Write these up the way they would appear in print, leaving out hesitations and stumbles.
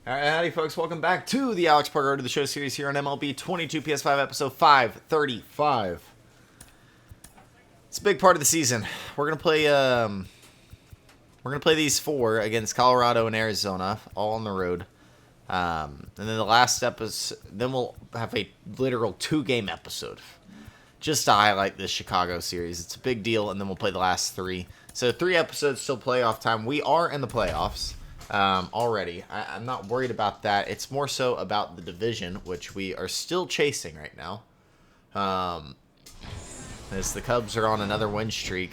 All right, howdy, folks. Welcome back to the Alex Parker Road to the Show series here on MLB 22 PS5 episode 535. It's a big part of the season. We're gonna play. These four against Colorado and Arizona, all on the road. And then the last episode, then we'll have a literal 2-game episode just to highlight this Chicago series. It's a big deal, and then we'll play the last 3. So 3 episodes till playoff time. We are in the playoffs. Already. I'm not worried about that. It's more so about the division, which we are still chasing right now. As the Cubs are on another win streak.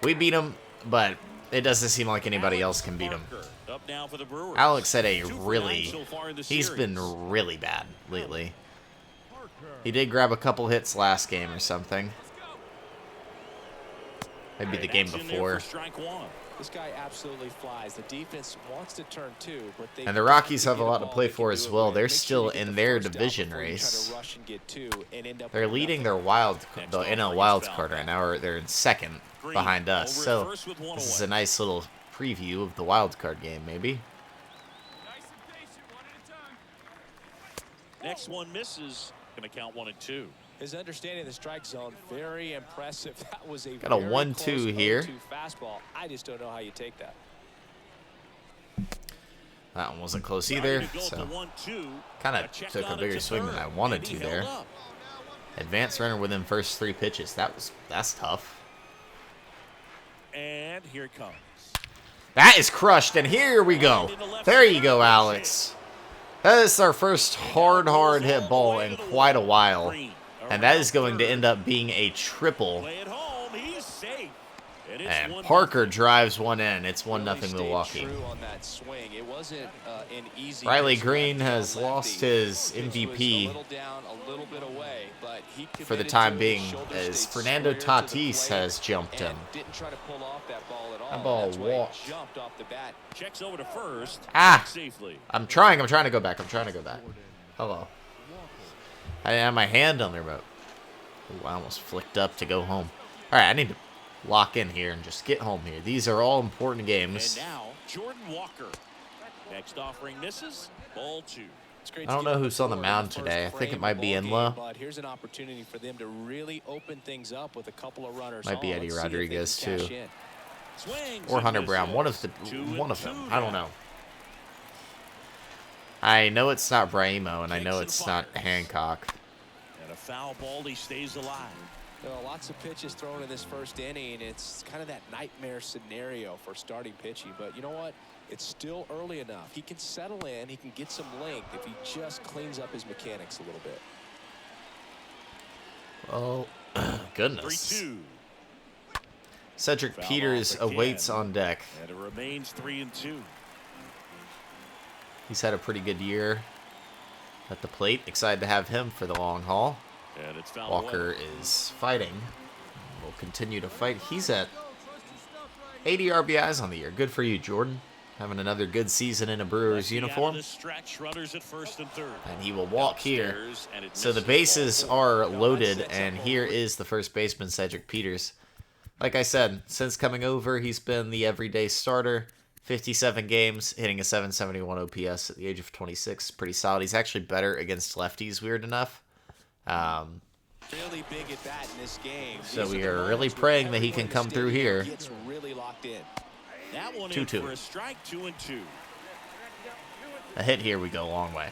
We beat them, but it doesn't seem like anybody else can beat them. Alex had he's been really bad lately. He did grab a couple hits last game or something. Maybe the game before. This guy absolutely flies. The defense wants to turn two, but and the Rockies have a lot to play for as well. They're still in their division race. They're leading their the NL wild card right now, or they're in second behind us. So this is a nice little preview of the wild card game, maybe. Next one misses. Going to count 1-2. His understanding of the strike zone, very impressive. That was a got a 1-2 here. Fastball. I just don't know how you take that. That one wasn't close either. So kind of took a bigger swing than I wanted to there. Advanced runner within first 3 pitches. That's tough. And here it comes. That is crushed, and here we go. There you go, Alex. That is our first hard hit ball in quite a while. And that is going to end up being a triple. And Parker drives one in. It's 1-0 Milwaukee. Riley Green has lost his MVP for the time being, as Fernando Tatis has jumped in. That ball walked. I'm trying to go back. Hello. I didn't have my hand on the remote. Ooh, I almost flicked up to go home. All right, I need to lock in here and just get home here. These are all important games. And now, Jordan Walker. Next offering misses. Ball 2. I don't know who's on the mound today. I think it might be Enla. But here's an opportunity for them to really open things up with a couple of runners. Might be Eddie Rodriguez too, or Hunter Brown. One of them. I don't know. I know it's not Brahimo, and I know it's not Hancock. And a foul ball, he stays alive. Lots of pitches thrown in this first inning. It's kind of that nightmare scenario for starting pitching. But you know what? It's still early enough. He can settle in. He can get some length if he just cleans up his mechanics a little bit. Oh, goodness. 3-2. Cedric Peters awaits on deck. And it remains 3-2. He's had a pretty good year at the plate. Excited to have him for the long haul. And it's Walker is fighting. Will continue to fight. He's at 80 RBIs on the year. Good for you, Jordan. Having another good season in a Brewers uniform. And he will walk here. So the bases are loaded, and here is the first baseman, Cedric Peters. Like I said, since coming over, he's been the everyday starter. 57 games, hitting a 771 OPS at the age of 26. Pretty solid. He's actually better against lefties, weird enough. Really big at bat in this game. So we are really praying that he can come through here. 2-2. 2-2. A hit here, we go a long way.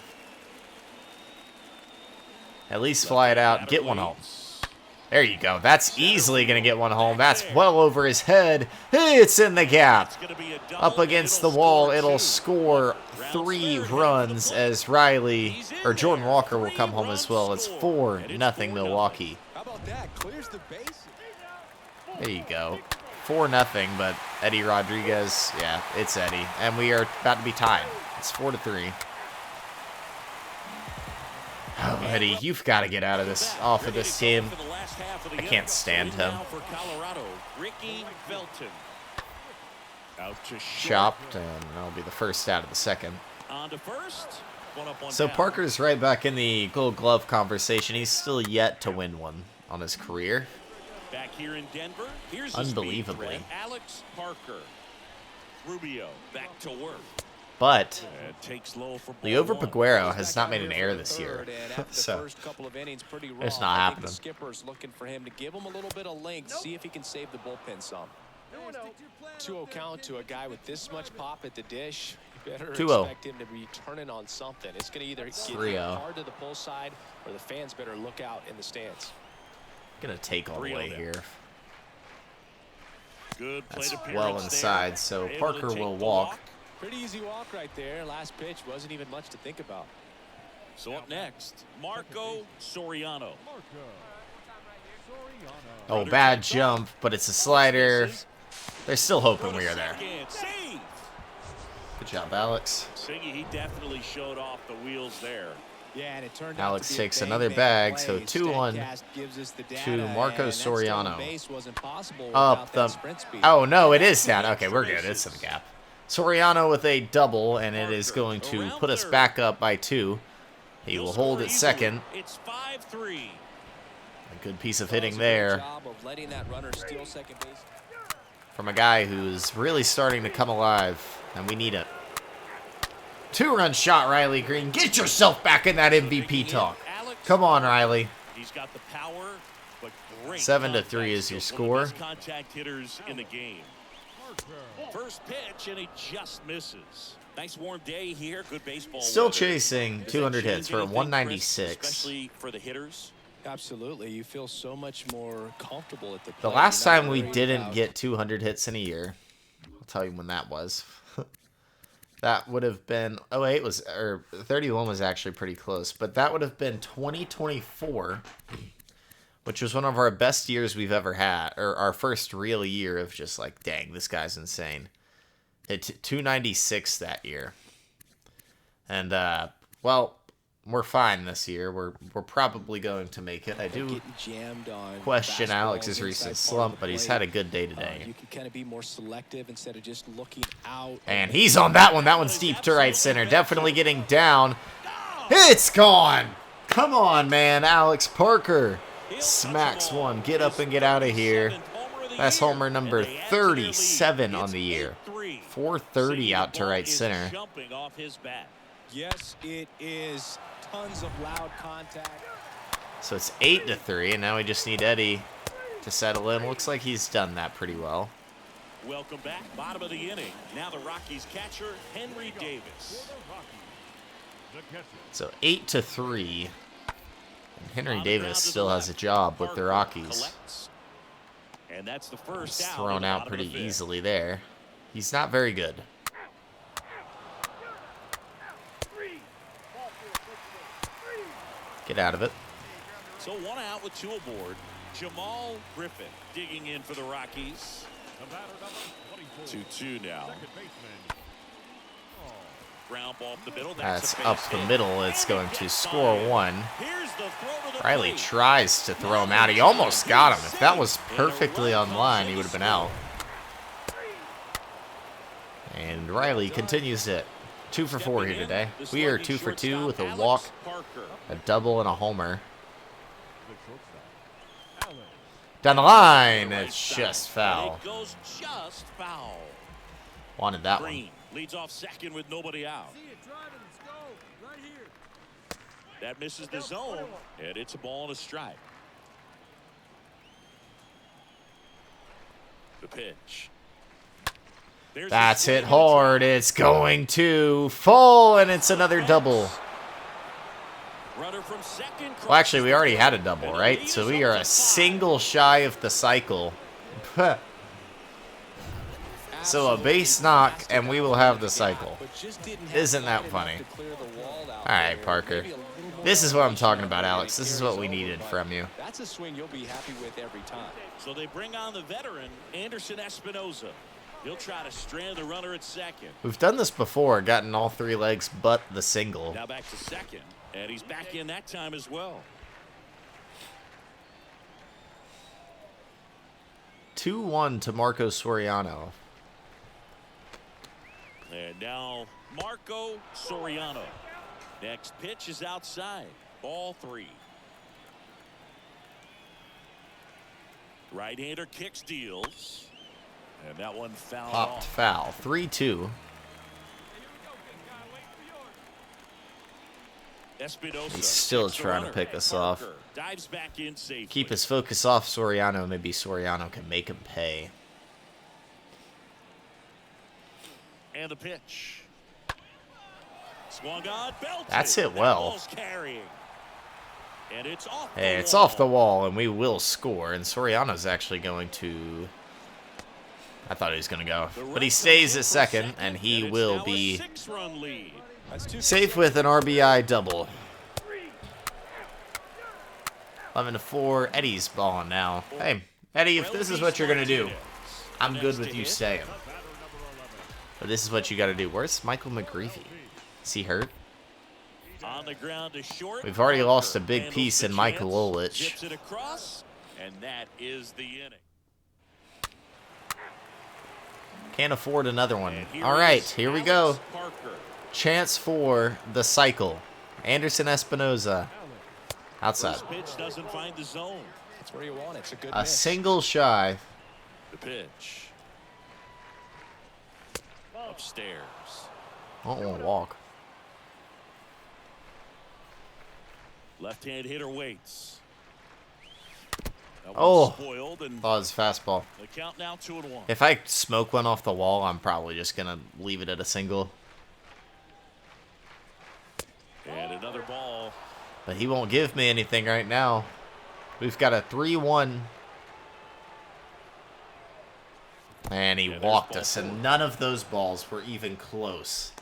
At least fly it out, get one home. There you go. That's easily going to get one home. That's well over his head. It's in the gap. Up against the wall. It'll score 3 runs as Jordan Walker will come home as well. It's 4-0 Milwaukee. There you go. 4-0, but Eddie Rodriguez, yeah, it's Eddie. And we are about to be tied. It's 4-3. Oh, Eddie, you've got to get off of this team. I can't stand him. Chopped, and that'll be the first out of the second. So Parker's right back in the Gold Glove conversation. He's still yet to win one on his career. Back here in Denver, here's unbelievably. Alex Parker. Rubio back to work. But And takes low for ball Liover one. Peguero has not made an error this year. So it's not happening. The skipper's looking for him to give him a little bit of length, see if he can save the bullpen some. 2-0 count to a guy with this much pop at the dish. You better 2-0. expect him to be turning on something. It's going to either get 3-0. hard to the pull side, or the fans better look out in the stands. Gonna take all the way here. Good That's plate well appearance inside, there. so Able to Parker take will the walk. Pretty easy walk right there. Last pitch wasn't even much to think about. So up next, Marco Soriano. Oh, bad jump, but it's a slider. They're still hoping we are there. Save. Good job, Alex. Siggy, he definitely showed off the wheels there. Yeah, and it turned Alex out to be takes a bang, another bang bag, play. so 2-1 Statcast gives us the to data, Marco and that stolen Soriano. base wasn't possible Up without the. that sprint speed. Oh no, it is down. Okay, we're good. It's in the gap. Soriano with a double, and it is going to put us back up by 2. He will hold at second. It's 5-3. A good piece of hitting there Job of letting that runner steal second base. from a guy who's really starting to come alive, and we need it. 2-run shot, Riley Green. Get yourself back in that MVP talk. Come on, Riley. He's got the power, but great 7-3 is your skills. score. One of the best contact hitters in the game. First pitch, and he just misses. Nice warm day here. Good baseball. Still weather. chasing Does 200 that hits change for a anything, 196. Chris, especially for the hitters. Absolutely. You feel so much more comfortable at the plate. The last You're not time we worried didn't about- get 200 hits in a year, I'll tell you when that was. That would have been 08 was, or 31 was actually pretty close, but that would have been 2024, which was one of our best years we've ever had, or our first real year of just like, dang, this guy's insane. It's 296 that year, and well, we're fine this year. We're probably going to make it. I do Getting jammed on question fastballs Alex's recent inside part of slump, the but he's plate. had a good day today. You can kind of be more selective instead of just looking out. And he's on that one. That one's deep to right center. Definitely getting down. It's gone. Come on, man. Alex Parker smacks one. Get up and get out of here. That's homer number 37 on the year. 430 out to right center. Jumping off his bat. Yes, it is. Tons of loud contact. So it's 8-3, and now we just need Eddie to settle in. Looks like he's done that pretty well. Welcome back. Bottom of the inning. Now the Rockies catcher, Henry Davis. So 8-3. And Henry Davis still has a job with the Rockies. And that's the first He's out. thrown out pretty easily there. He's not very good. Get out of it. So 1 out with 2 aboard. Jamal Griffin digging in for the Rockies. 2-2 now. Ground ball up the middle. That's a up base the hit. middle. It's going to score 1. Here's the throw to the Riley plate. tries to throw him out. He almost got him. If that was perfectly on line, he would have been out. And Riley continues it. 2 for 4 here today. We are 2 for 2 with a walk, a double, and a homer. Down the line, it's just foul. It goes just foul. Wanted that one. Green leads off second with nobody out. That misses the zone, and it's a ball and a strike. The pitch. There's That's a hit swing and a hard. It's going to full, and it's another double. runner from second. Well, actually, we already had a double, right? So we are a single shy of the cycle. So a base knock, and we will have the cycle. Isn't that funny? All right, Parker. This is what I'm talking about, Alex. This is what we needed from you. That's a swing you'll be happy with every time. So they bring on the veteran, Anderson Espinoza. He'll try to strand the runner at second. We've done this before, gotten all 3 legs but the single. Now back to second, and he's back in that time as well. 2-1 to Marco Soriano. And now Marco Soriano. Next pitch is outside. Ball 3. Right-hander kicks, deals. And that one fouled Popped off. foul. 3-2. He's still trying to pick us off. Dives back in safely. Keep his focus off Soriano. Maybe Soriano can make him pay. And the pitch. Swung on, belted. That's hit That well. ball's carrying. And it's off Hey, the it's wall. off the wall, and we will score. And Soriano's actually going to... I thought he was going to go. But he stays at second, and he it's will now a be 6-run lead. safe with an RBI double. 11-4. Eddie's balling now. Hey, Eddie, if this is what you're going to do, I'm good with you staying. But this is what you got to do. Where's Michael McGreevy? Is he hurt? On the ground to short. We've already lost a Parker big handles piece the in Michael chance, Olich. zips it across, and that is the inning. Can't afford another one. And here All right, is here we Alex go. Parker. Chance for the cycle. Anderson Espinoza. Outside. First pitch doesn't find the zone. That's where you want it. It's a good A pitch. single shy. The pitch. Upstairs. Won't walk. Left-hand hitter waits. That Oh. one's spoiled, and Oh, his fastball. the count now 2-1. If I smoke one off the wall, I'm probably just going to leave it at a single. And another ball. But he won't give me anything right now. We've got a 3-1. And he walked us, and none of those balls were even close.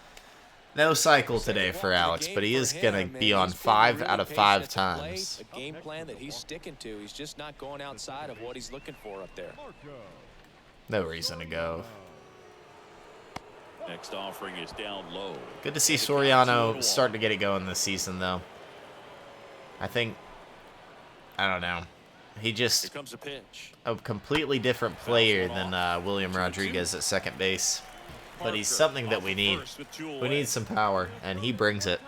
No cycle today for Alex, but he is going to be on 5 out of 5 times. A game plan that he's sticking to. He's just not going outside of what he's looking for up there. No reason to go. Next offering is down low. Good to see Soriano starting to get it going this season, though. I think, I don't know. He Here just comes a pitch. a completely different player than William Rodriguez at second base. But he's something that we need. We need some power, and he brings it.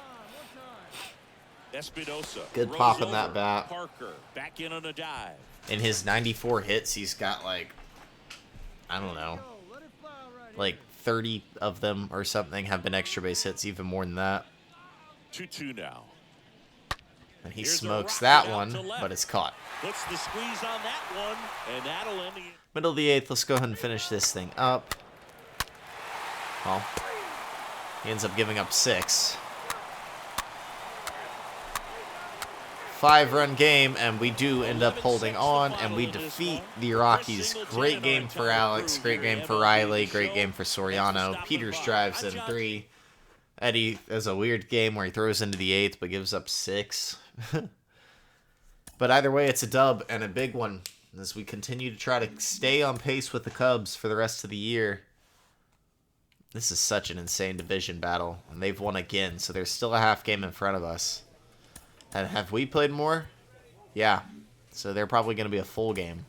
Espinosa Good rolls pop in over. that bat. Parker back in on a dive. In his 94 hits, he's got like, I don't know, like 30 of them or something have been extra base hits, even more than that. 2-2 now. And he Here's a smokes rocket that out one, to left. but it's caught. Puts the squeeze on that one, and that'll end the... Middle of the 8th, let's go ahead and finish this thing up. Well, he ends up giving up 6. 5-run game, and we do end up holding on, and we defeat the Rockies. Great game for Alex, great game for Riley, great game for Soriano. Peters drives in 3. Eddie has a weird game where he throws into the 8th, but gives up 6. But either way, it's a dub, and a big one, as we continue to try to stay on pace with the Cubs for the rest of the year. This is such an insane division battle, and they've won again, so there's still a half game in front of us. And have we played more? Yeah. So they're probably going to be a full game.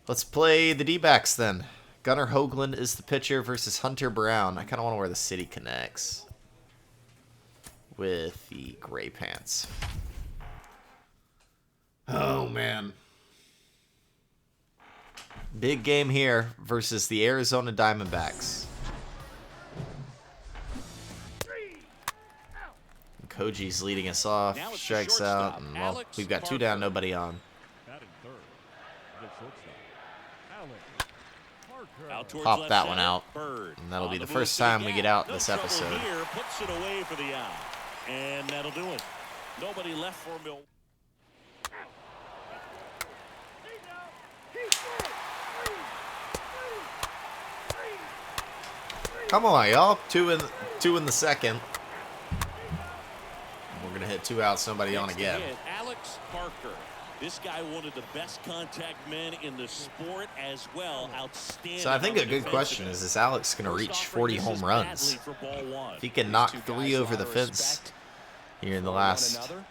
Let's play the D-backs then. Gunnar Hoagland is the pitcher versus Hunter Brown. I kind of want to wear the City Connects with the gray pants. Oh, man. Big game here versus the Arizona Diamondbacks. Koji's leading us off, Now it's the strikes out, shortstop, and well, Alex we've got 2 Parker. down, nobody on. Out towards Pop left that one center, out, Bird. and that'll On be the move first to the time we gap. get out No this trouble episode. Here, puts it away for the out. And that'll do it. Nobody left for Mill. Come on, y'all. 2 in the second. We're gonna hit 2 outs, nobody on Next again. to hit, Alex Parker. This guy, one of the best contact men in the sport as well. Outstanding. So I think on a the good defensive question end. is Alex gonna First reach offering 40 misses home runs? badly for ball 1. If he can These knock two 3 guys, a over lot the of fence respect here in the for one last another.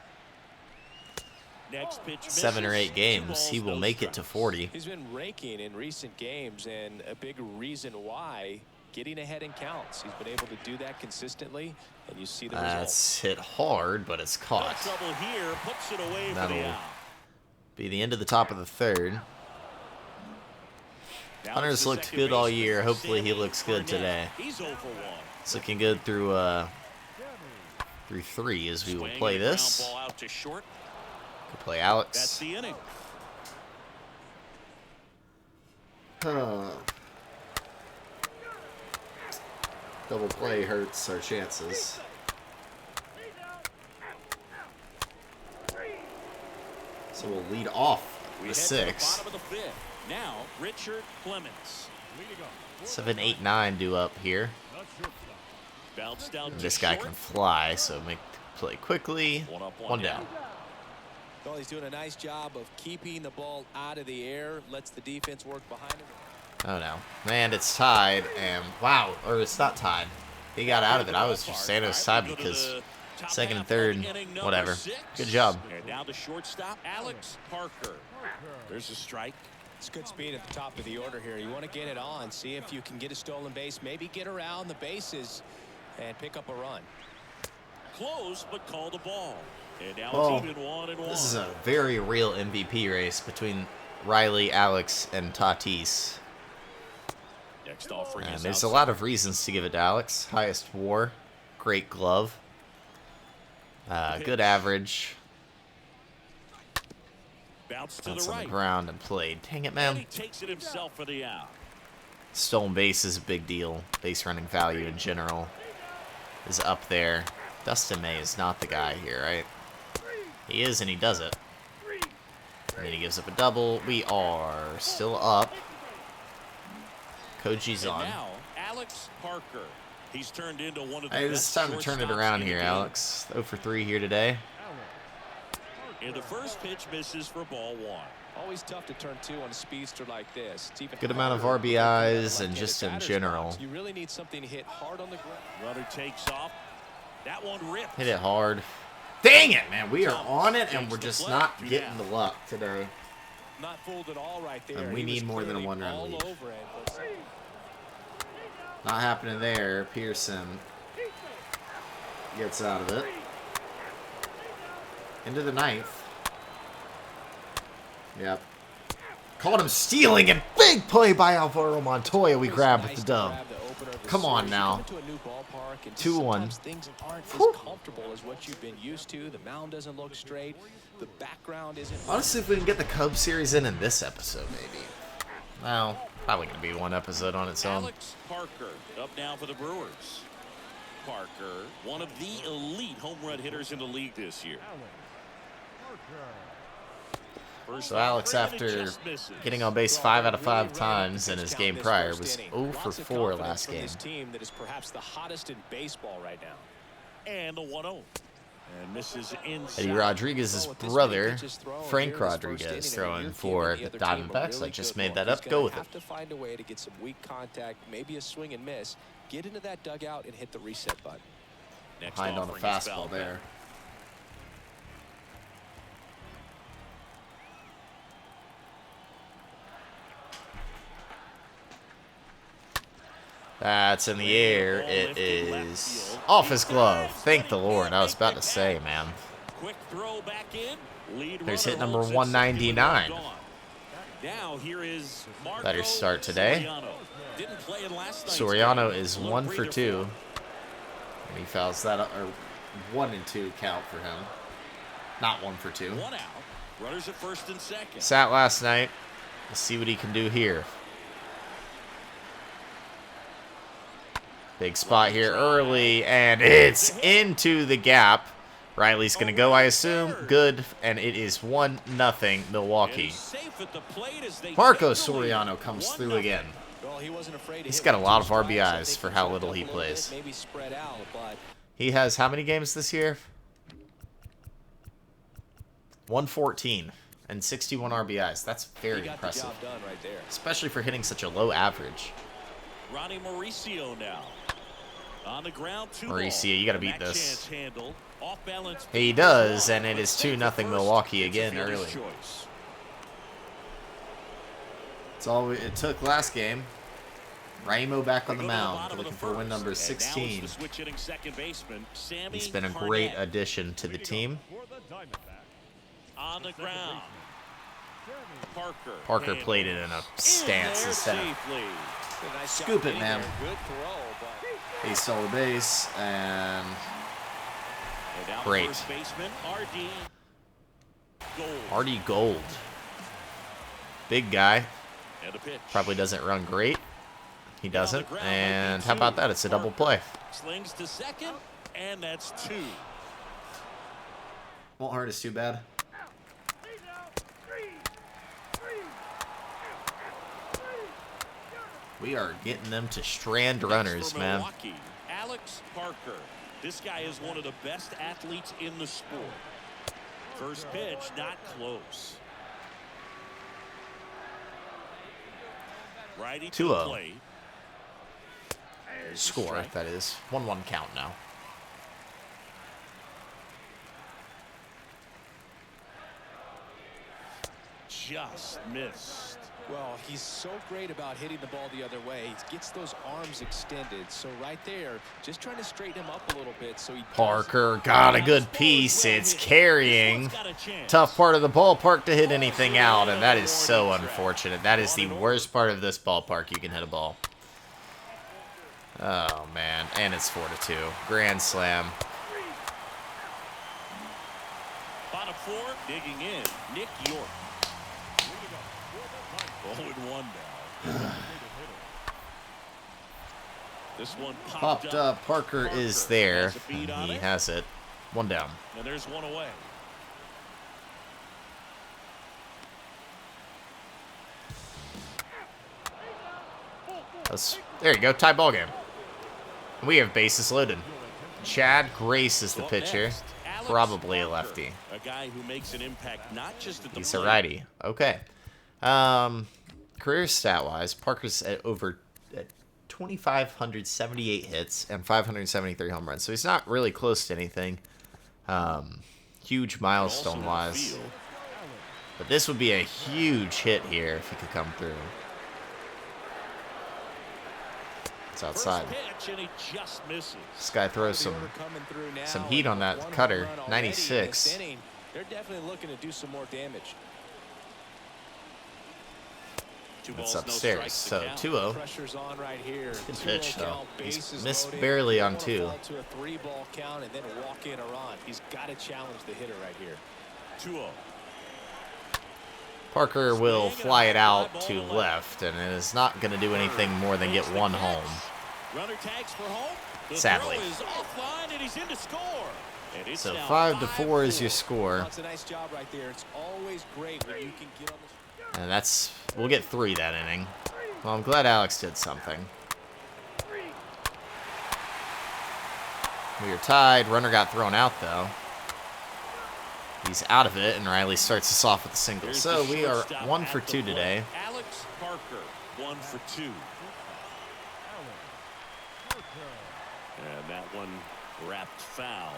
Next pitch 7 or misses. 8 2 games, balls, he will no make it to strikes. 40. He's been raking in recent games, and a big reason why, getting ahead in counts. He's been able to do that consistently, and you see the results. That's hit hard, but it's No caught. trouble here. Puts it away for the That'll out. be the end of the top of the 3rd. Now Hunter's it's the looked second good all baseman, year. Hopefully he Sammy looks good Burnett. today. He's 0 for 1. It's looking good through through 3 as we will Swing play and a ground this. ball out to short. Could play That's Alex. the inning. Double play hurts our chances. So we'll lead off We the head to 6. the bottom of the 5th. Now, Richard Clements. 7, 8, 9 due up here. Bounced out And to this guy short. can fly, so make the play quickly. One up, One down. Well, he's doing a nice job of keeping the ball out of the air, lets the defense work behind him. Oh no. Man, it's tied, and wow, or it's not tied. He got out of it. I was just saying it was tied because second and third, whatever. Good job. And now the shortstop, Alex Parker. There's a strike. It's good speed at the top of the order here. You want to get it on, see if you can get a stolen base, maybe get around the bases and pick up a run. Close, but call the ball. And now Oh, it's even 1-1. This is a very real MVP race between Riley, Alex, and Tatis. Next offering And is there's a outside. lot of reasons to give it to Alex. Highest WAR, great glove, good average, Bounce to that's the on right. the ground and played. Dang it, And man. he takes it himself for the out. Stolen base is a big deal. Base running value in general is up there. Dustin May is not the guy here, right? He is, and he does it. And then he gives up a double. We are still up. Koji's And on. now, Alex Parker. He's turned into one of the Hey, best it's time to turn it shortstops around in the here, game. Alex. 0 for 3 here today. And the first pitch misses for ball 1. Always tough to turn 2 on a speedster like this. It's even Good amount of harder RBIs when you're and left-handed just in batter's general. box. You really need something to hit hard on the ground. Runner takes off. That one ripped. Hit it hard. Dang it, man. We are on it, and we're just not getting the luck today. Not fooled at all right there. And we He was need more than a clearly 1-run all lead. over it, but Not happening there. Pearson gets out of it. Into the 9th. Yep. Caught him stealing, and big play by Alvaro Montoya. We grab with the dub. Come on now. 2-1. Things aren't Whew. as comfortable as what you've been used to. The mound doesn't look straight. The background isn't. Honestly, if we can get the Cubs series in this episode, maybe. Well, probably going to be one episode on its own. Alex Parker up now for the Brewers. Parker, one of the elite home run hitters in the league this year. First So Alex, offering, and it after just misses. getting on base 5 out of 5 times in his game prior, was 0 for 4 last game. This team that is perhaps the hottest in baseball right now. And the 1-0. And misses inside. Eddie Rodriguez's Well, with this brother, many pitches thrown Frank here in this first Rodriguez, inning, throwing you're for giving the the other team a Diamondbacks. I really just good made that look. up. He's Go gonna with it. have to find a way to get some weak contact, maybe a swing and miss, get into that dugout and hit the reset button. Next Behind on the offering is fastball fouled there. back. That's in the air. It is off his glove. Thank the Lord. I was about to say, man. Quick throw back in. Lead There's runner hit number holds at 199. second with one gone. Now here is Marco Better start today. Soriano. Didn't play in last night's Soriano game. is Little 1 for breather 2. him. And he fouls that up, or 1 and 2 count for him. Not 1 for 2. One out. Runners at first and second. Sat last night. Let's see what he can do here. Big spot here early, and it's into the gap. Riley's going to go, I assume. Good, and it is 1-0 Milwaukee. Safe at the plate as they Marco take the lead. Soriano comes through 1-0. again. Well, he wasn't afraid to He's hit got a with lot two of strikes. I RBIs think for he how checked little up he a little plays. bit, maybe spread out, but He has how many games this year? 114 and 61 RBIs. That's he very got impressive, the job done right there. especially for hitting such a low average. Ronnie Mauricio now. On the ground, 2 Mauricio, balls. you gotta beat That this. chance handled. Off balance. He does, and it is 2-0 Milwaukee again early. Choice. It's all it took last game. Raimo back on the We go to mound, bottom of looking the for win first. number And now it's 16. the switch-hitting second baseman, Sammy He's been a great Harnett. addition to the team. On the ground. Parker handles. played it in a stance In there instead of safely. Did a nice job Scoop it, getting man. there. Good throw, but he stole the base, and And now the Great. first baseman, R.D. Gold. Artie Gold. Big guy. And the pitch. Probably doesn't run great. He doesn't. On the ground, And making how about two. that? It's a double play. Slings to second, and that's 2. Won't hurt us too bad. We are getting them to strand runners, For man. Milwaukee, Alex Parker. This guy is one of the best athletes in the sport. First pitch, not close. Righty to the 2-0. plate. There's the Score, strike. that is. 1-1 count now. Just missed. Well, he's so great about hitting the ball the other way. He gets those arms extended. So right there, just trying to straighten him up a little bit so he Parker got a good piece. It's carrying. This one's got a chance. Tough part of the ballpark to hit anything out, and that is so unfortunate. That is the worst part of this ballpark. You can hit a ball. Oh, man. And it's 4-2. Grand slam. Bottom 4, digging in. Nick York. 0-1 now. This one Popped up. Parker is there. has a beat on He it, has it. 1 down. and there's 1 away. There you go. Tie ball game. We have bases loaded. Chad Grace is the Up pitcher. next, Alex Probably a Parker, lefty. A guy who makes an impact not just at the He's a plate. righty. Okay. Career stat-wise, Parker's at over 2,578 hits and 573 home runs. So he's not really close to anything huge milestone-wise. field. But this would be a huge hit here if he could come through. It's outside. First pitch, and he just misses. This guy throws some heat on that cutter. 96. They're definitely looking to do some more damage. Two It's balls, no upstairs. strikes to So count. 2-0. Pressure's on right here. Good 2-0 pitch, though. count, He's bases missed loaded. barely on Don't 2. fall to a 3-ball count and then walk in or on. He's got to challenge the hitter right here. 2-0. Parker will fly it out to left, and it is not going to do anything more than get one home. Runner tags for home. The Sadly. throw is offline, and he's in to score. And it's So now 5-4 is your 5-4. score, That's a nice job right there. It's always great when you can get on the... and we'll get 3 that inning. Well, I'm glad Alex did something. We are tied. Runner got thrown out, though. He's out of it, and Riley starts us off with a single. Here's So the we are shortstop 1 at for the 2 plate. today. Alex Parker, 1 for 2. And that one wrapped foul.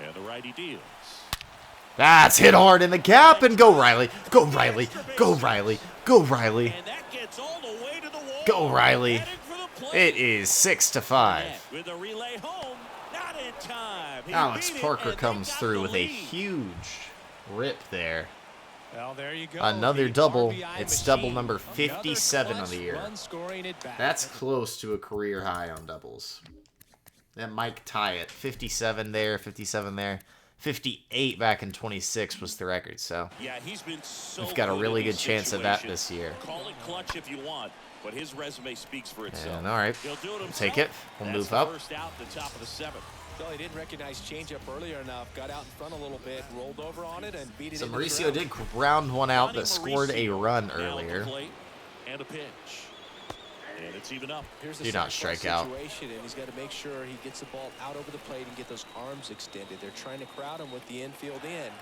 And the righty deals. That's hit hard in the gap, and go Riley. Go Riley. Go Riley. Go Riley. And that gets all the way to the wall. Go Riley. Headed for the plate. It is 6-5. With a relay home, not in time. He Alex beat it, Parker and they comes got through the with a lead. huge rip there. Well, there you go. Another The double. RBI It's machine. double number Another 57 on clutch the year. run scoring at bat. That's close to a career high on doubles. That might tie it. 57 there, 57 there. 58 back in 26 was the record, so Yeah, he's been so we've got a good really in good these chance of that situations. this year. Call it clutch if you want, but his resume speaks for itself. And all right, He'll do it we'll himself. take it. We'll That's move the up. First out, the top of the 7th. Well, he didn't recognize changeup earlier enough. Got out in front a little bit, rolled over on it, and beat it. So into the Mauricio ground. did ground one out Johnny that scored a Mauricio run now at the earlier. plate, and a pitch. And it's even up. Here's a Do not sacrifice strike out. situation, and he's got to make sure he gets the ball out over the plate and get those arms extended. They're trying to crowd him with the infield in.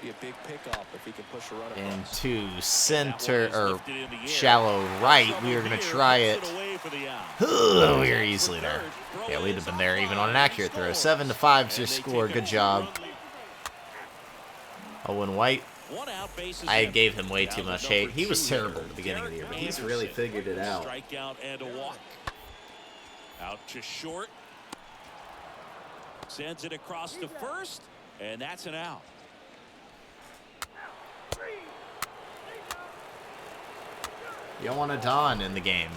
Be a big pickup if he can push a run across. Into center is or lifted in the air. shallow right. We are going to Here, try puts it. away for the out. Oh, we are easily there. Yeah, we'd have been there even on an accurate throw. 7-5 is your And they score. take Good a job. run lead. Owen White. One out, bases I empty. gave him way Down too to much number hate. He was 2 terrible hitter, at the beginning of the year, but he's Derek really Anderson. figured it out. Strikeout and a walk. Out to short. Sends it across to first, and that's an out. You don't want a Don in the game.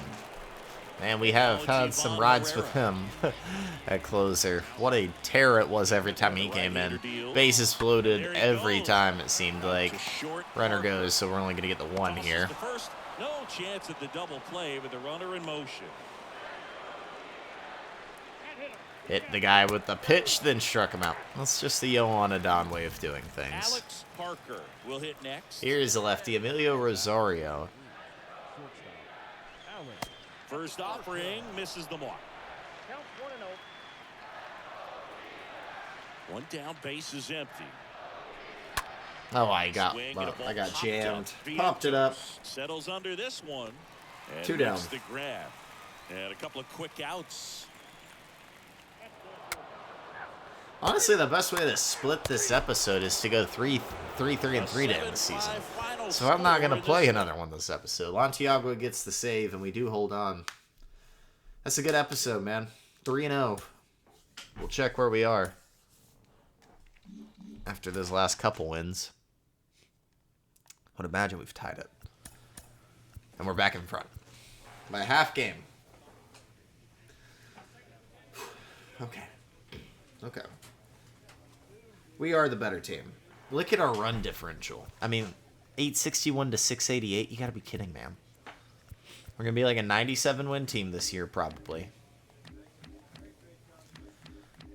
And we have had some rides with him at closer. What a terror it was every time he came in. Bases floated every time it seemed like. Runner goes, so we're only going to get the one here. No chance at the double play with the runner in motion. Hit the guy with the pitch, then struck him out. That's just the Yohan Adon way of doing things. Alex Parker will hit next. Here's the lefty, Emilio Rosario. First offering misses the mark. One down, base is empty. Oh, I got jammed. Popped it up. Settles under this one. And 2 down. The grab. And a couple of quick outs. Honestly, the best way to split this episode is to go 3-3 and 3 to end the season. So I'm not going to play another one this episode. Lantiagua gets the save, and we do hold on. That's a good episode, man. 3-0. We'll check where we are after those last couple wins. I would imagine we've tied it. And we're back in front by a half game. Okay. We are the better team. Look at our run differential. I mean, 861 to 688. You got to be kidding, man. We're going to be like a 97 win team this year, probably.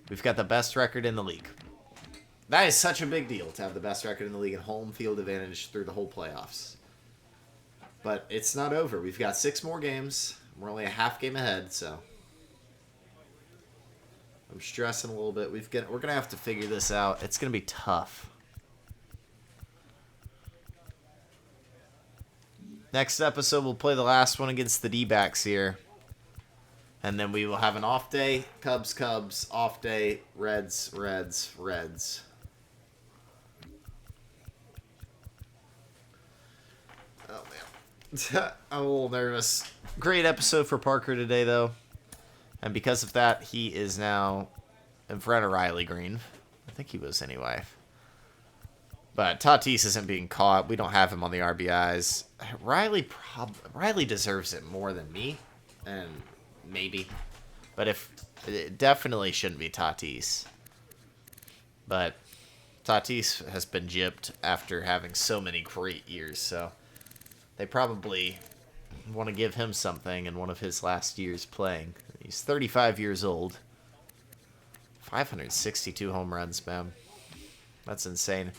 We've got the best record in the league. That is such a big deal to have the best record in the league and home field advantage through the whole playoffs. But it's not over. We've got 6 more games. We're only a half game ahead, so I'm stressing a little bit. We're going to have to figure this out. It's going to be tough. Next episode, we'll play the last one against the D-backs here. And then we will have an off day. Cubs, off day. Reds. Oh, man. I'm a little nervous. Great episode for Parker today, though. And because of that, he is now in front of Riley Green. I think he was anyway. But Tatis isn't being caught. We don't have him on the RBIs. Riley deserves it more than me. And maybe. But it definitely shouldn't be Tatis. But Tatis has been gypped after having so many great years. So they probably want to give him something in one of his last years playing. He's 35 years old. 562 home runs, man. That's insane.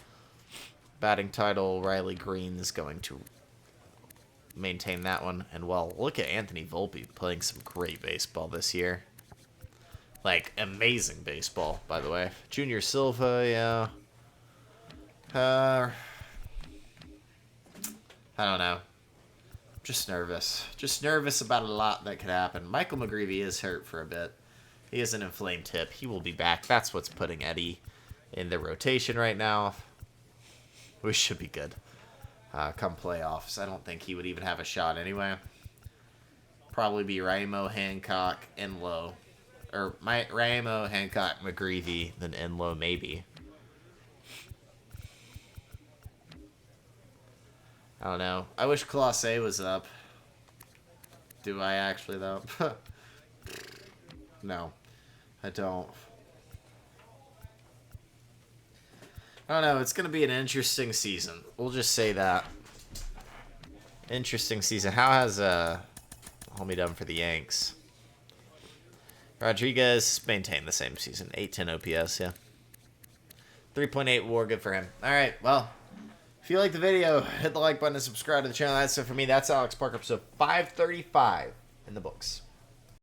Batting title, Riley Green is going to maintain that one. And, well, look at Anthony Volpe playing some great baseball this year. Like, amazing baseball, by the way. Junior Silva, yeah. I don't know. Just nervous. Just nervous about a lot that could happen. Michael McGreevy is hurt for a bit. He has an inflamed hip. He will be back. That's what's putting Eddie in the rotation right now. We should be good. Come playoffs. I don't think he would even have a shot anyway. Probably be Raimo, Hancock, Enlow. Or Raimo, Hancock, McGreevy, then Enlow maybe. I don't know. I wish Clase was up. Do I actually, though? No. I don't. I don't know. It's going to be an interesting season. We'll just say that. Interesting season. How has homie done for the Yanks? Rodriguez maintained the same season. 810 OPS, yeah. 3.8 WAR, good for him. All right, well, if you like the video, hit the like button and subscribe to the channel. That's it for me. That's Alex Parker, episode 535 in the books.